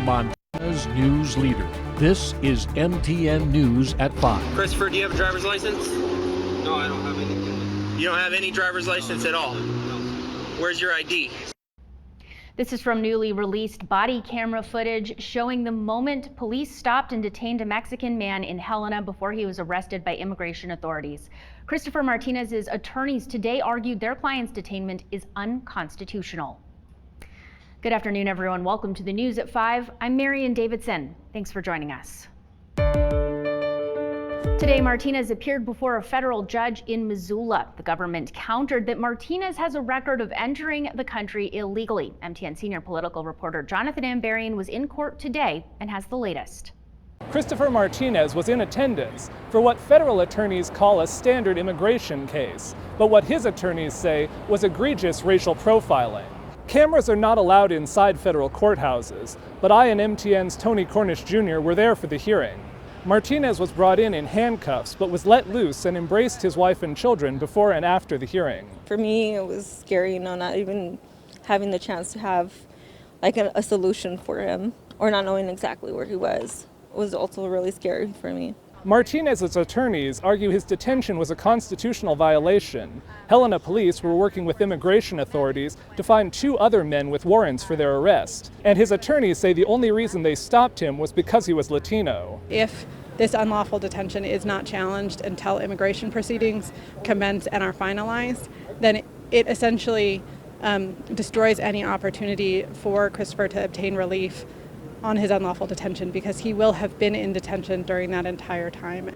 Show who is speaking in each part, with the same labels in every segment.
Speaker 1: Montana's news leader. This is MTN News at 5.
Speaker 2: Christopher, do you have a driver's license?
Speaker 3: No, I don't have anything.
Speaker 2: You don't have any driver's license at all?
Speaker 3: No.
Speaker 2: Where's your ID?
Speaker 4: This is from newly released body camera footage showing the moment police stopped and detained a Mexican man in Helena before he was arrested by immigration authorities. Christopher Martinez's attorneys today argued their client's detainment is unconstitutional. Good afternoon, everyone. Welcome to the news at 5. I'm Marian Davidson. Thanks for joining us. Today, Martinez appeared before a federal judge in Missoula. The government countered that Martinez has a record of entering the country illegally. MTN senior political reporter Jonathan Ambarian was in court today and has the latest.
Speaker 5: Christopher Martinez was in attendance for what federal attorneys call a standard immigration case, but what his attorneys say was egregious racial profiling. Cameras are not allowed inside federal courthouses, but I and MTN's Tony Cornish Jr. were there for the hearing. Martinez was brought in handcuffs, but was let loose and embraced his wife and children before and after the hearing.
Speaker 6: For me, it was scary, not even having the chance to have a solution for him or not knowing exactly where he was. It was also really scary for me.
Speaker 5: Martinez's attorneys argue his detention was a constitutional violation. Helena police were working with immigration authorities to find 2 other men with warrants for their arrest. And his attorneys say the only reason they stopped him was because he was Latino.
Speaker 7: If this unlawful detention is not challenged until immigration proceedings commence and are finalized, then it essentially destroys any opportunity for Christopher to obtain relief on his unlawful detention, because he will have been in detention during that entire time.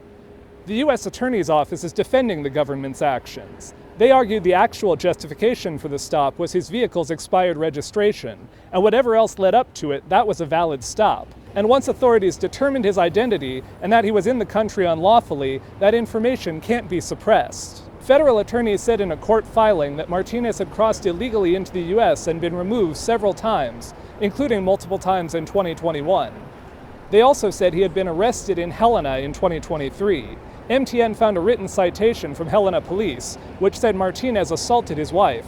Speaker 5: The U.S. Attorney's Office is defending the government's actions. They argued the actual justification for the stop was his vehicle's expired registration, and whatever else led up to it, that was a valid stop. And once authorities determined his identity and that he was in the country unlawfully, that information can't be suppressed. Federal attorneys said in a court filing that Martinez had crossed illegally into the U.S. and been removed several times, including multiple times in 2021. They also said he had been arrested in Helena in 2023. MTN found a written citation from Helena police, which said Martinez assaulted his wife.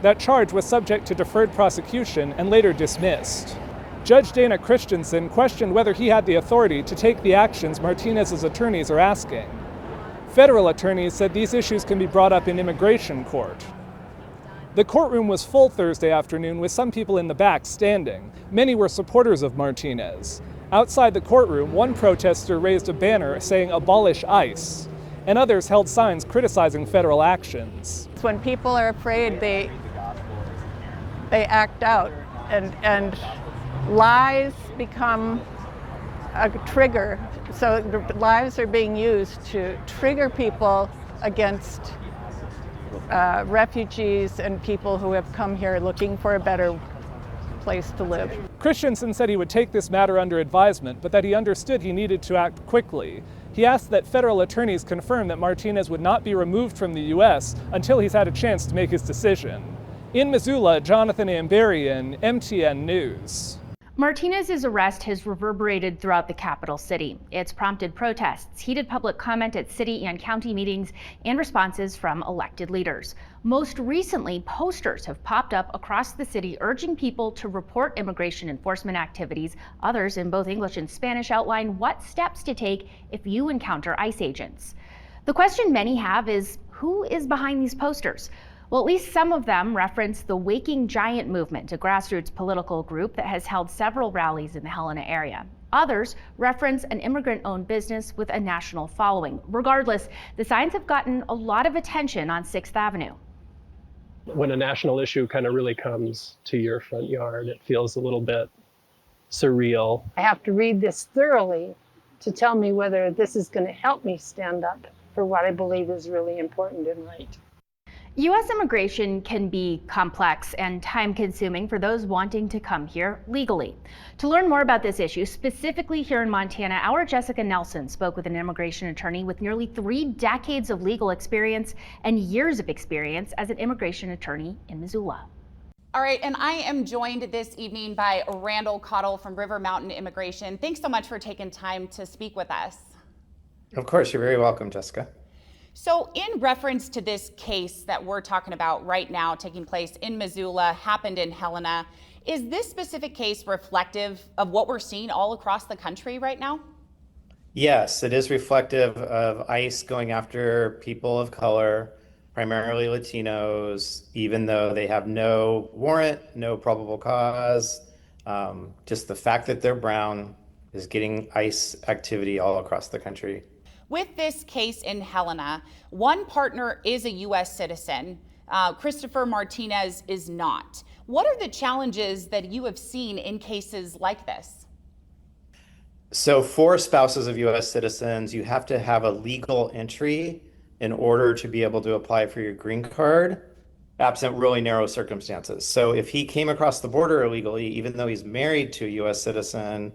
Speaker 5: That charge was subject to deferred prosecution and later dismissed. Judge Dana Christensen questioned whether he had the authority to take the actions Martinez's attorneys are asking. Federal attorneys said these issues can be brought up in immigration court. The courtroom was full Thursday afternoon with some people in the back standing. Many were supporters of Martinez. Outside the courtroom, one protester raised a banner saying "Abolish ICE," and others held signs criticizing federal actions.
Speaker 8: When people are afraid, they act out, and lies become a trigger. So lies are being used to trigger people against refugees and people who have come here looking for a better place to live.
Speaker 5: Christensen said he would take this matter under advisement, but that he understood he needed to act quickly. He asked that federal attorneys confirm that Martinez would not be removed from the U.S. until he's had a chance to make his decision. In Missoula, Jonathan Ambarian, MTN News.
Speaker 4: Martinez's arrest has reverberated throughout the capital city. It's prompted protests, heated public comment at city and county meetings, and responses from elected leaders. Most recently, posters have popped up across the city urging people to report immigration enforcement activities. Others in both English and Spanish outline what steps to take if you encounter ICE agents. The question many have is, who is behind these posters? Well, at least some of them reference the Waking Giant movement, a grassroots political group that has held several rallies in the Helena area. Others reference an immigrant-owned business with a national following. Regardless, the signs have gotten a lot of attention on 6th Avenue.
Speaker 9: When a national issue kind of really comes to your front yard, it feels a little bit surreal.
Speaker 10: I have to read this thoroughly to tell me whether this is going to help me stand up for what I believe is really important and right.
Speaker 4: U.S. immigration can be complex and time-consuming for those wanting to come here legally. To learn more about this issue, specifically here in Montana, our Jessica Nelson spoke with an immigration attorney with nearly 3 decades of legal experience and years of experience as an immigration attorney in Missoula.
Speaker 11: All right, and I am joined this evening by Randall Cottle from River Mountain Immigration. Thanks so much for taking time to speak with us.
Speaker 12: Of course, you're very welcome, Jessica.
Speaker 11: So in reference to this case that we're talking about right now taking place in Missoula, happened in Helena, Is this specific case reflective of what we're seeing all across the country right now?
Speaker 12: Yes, it is reflective of ICE going after people of color, primarily Latinos, even though they have no warrant, no probable cause. Just the fact that they're brown is getting ICE activity all across the country.
Speaker 11: With this case in Helena, one partner is a U.S. citizen. Christopher Martinez is not. What are the challenges that you have seen in cases like this?
Speaker 12: So for spouses of U.S. citizens, you have to have a legal entry in order to be able to apply for your green card, absent really narrow circumstances. So if he came across the border illegally, even though he's married to a U.S. citizen,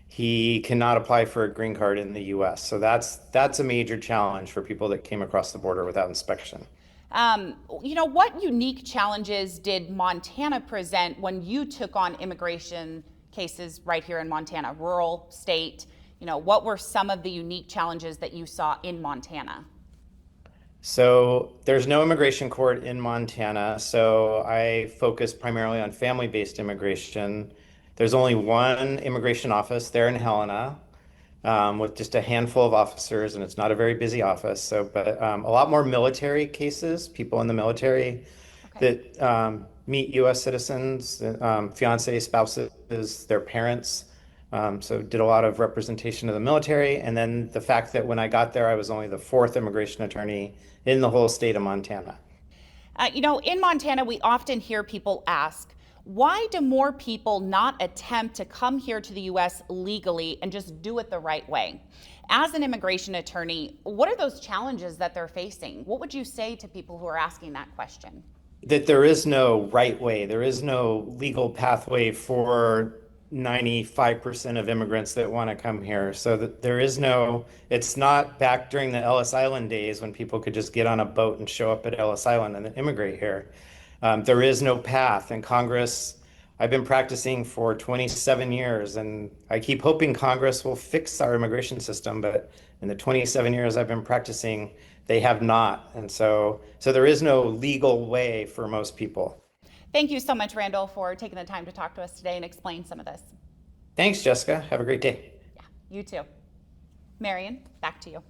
Speaker 12: he cannot apply for a green card in the U.S. So that's a major challenge for people that came across the border without inspection.
Speaker 11: What unique challenges did Montana present when you took on immigration cases right here in Montana, rural state? What were some of the unique challenges that you saw in Montana?
Speaker 12: So there's no immigration court in Montana, so I focus primarily on family-based immigration. There's only one immigration office there in Helena, with just a handful of officers, and it's not a very busy office. But a lot more military cases, people in the military that meet U.S. citizens, fiancé, spouses, their parents. So did a lot of representation of the military. And then the fact that when I got there, I was only the 4th immigration attorney in the whole state of Montana.
Speaker 11: In Montana, we often hear people ask, why do more people not attempt to come here to the U.S. legally and just do it the right way? As an immigration attorney, what are those challenges that they're facing? What would you say to people who are asking that question?
Speaker 12: That there is no right way. There is no legal pathway for 95% of immigrants that want to come here. So that there is no, it's not back during the Ellis Island days when people could just get on a boat and show up at Ellis Island and immigrate here. There is no path. And Congress, I've been practicing for 27 years, and I keep hoping Congress will fix our immigration system, but in the 27 years I've been practicing, they have not. And so there is no legal way for most people.
Speaker 11: Thank you so much, Randall, for taking the time to talk to us today and explain some of this.
Speaker 12: Thanks, Jessica. Have a great day.
Speaker 11: Yeah, you too. Marion, back to you.